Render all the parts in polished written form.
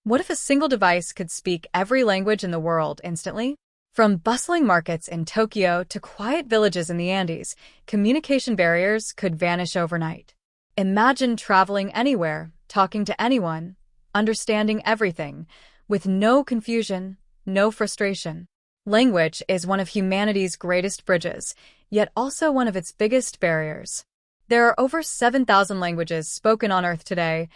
What if a single device could speak every language in the world instantly? From bustling markets in Tokyo to quiet villages in the Andes, communication barriers could vanish overnight. Imagine traveling anywhere, talking to anyone, understanding everything, with no confusion, no frustration. Language is one of humanity's greatest bridges, yet also one of its biggest barriers. There are over 7,000 languages spoken on Earth today,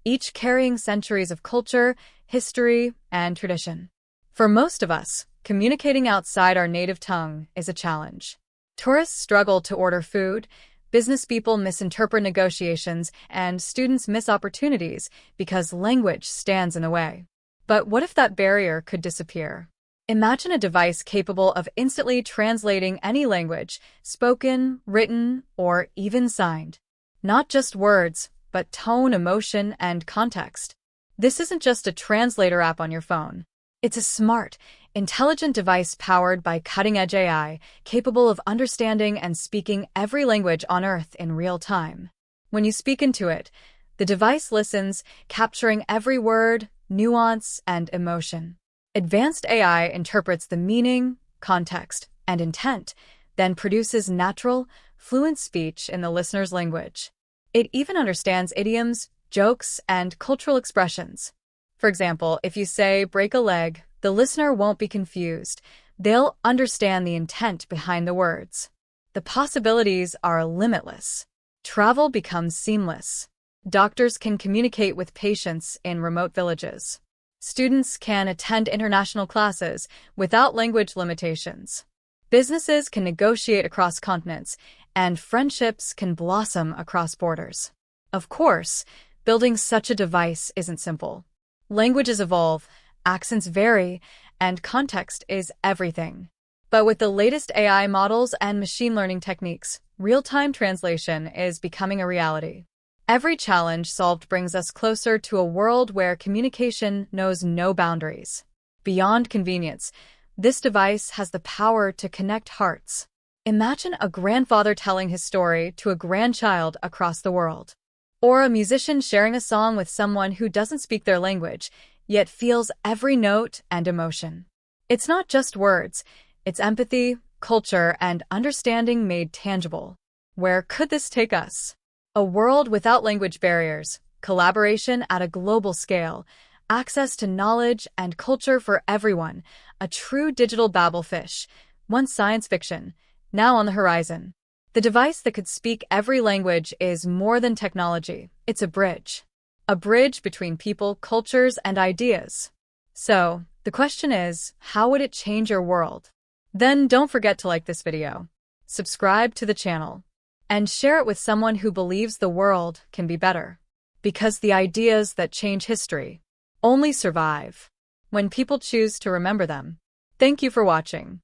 each carrying centuries of culture, history, and tradition. For most of us, communicating outside our native tongue is a challenge. Tourists struggle to order food, business people misinterpret negotiations, and students miss opportunities because language stands in the way. But what if that barrier could disappear? Imagine a device capable of instantly translating any language, spoken, written, or even signed. Not just words, but tone, emotion, and context. This isn't just a translator app on your phone. It's a smart, intelligent device powered by cutting-edge AI, capable of understanding and speaking every language on Earth in real time. When you speak into it, the device listens, capturing every word, nuance, and emotion. Advanced AI interprets the meaning, context, and intent, then produces natural, fluent speech in the listener's language. It even understands idioms, jokes, and cultural expressions. For example, if you say, "break a leg," the listener won't be confused. They'll understand the intent behind the words. The possibilities are limitless. Travel becomes seamless. Doctors can communicate with patients in remote villages. Students can attend international classes without language limitations. Businesses can negotiate across continents, and friendships can blossom across borders. Of course, building such a device isn't simple. Languages evolve, accents vary, and context is everything. But with the latest AI models and machine learning techniques, real-time translation is becoming a reality. Every challenge solved brings us closer to a world where communication knows no boundaries. Beyond convenience, this device has the power to connect hearts. Imagine a grandfather telling his story to a grandchild across the world. Or a musician sharing a song with someone who doesn't speak their language, yet feels every note and emotion. It's not just words, it's empathy, culture, and understanding made tangible. Where could this take us? A world without language barriers, collaboration at a global scale, access to knowledge and culture for everyone, a true digital Babelfish, once science fiction, now on the horizon. The device that could speak every language is more than technology, it's a bridge. A bridge between people, cultures, and ideas. So, the question is, how would it change your world? Then don't forget to like this video, subscribe to the channel, and share it with someone who believes the world can be better. Because the ideas that change history only survive when people choose to remember them. Thank you for watching.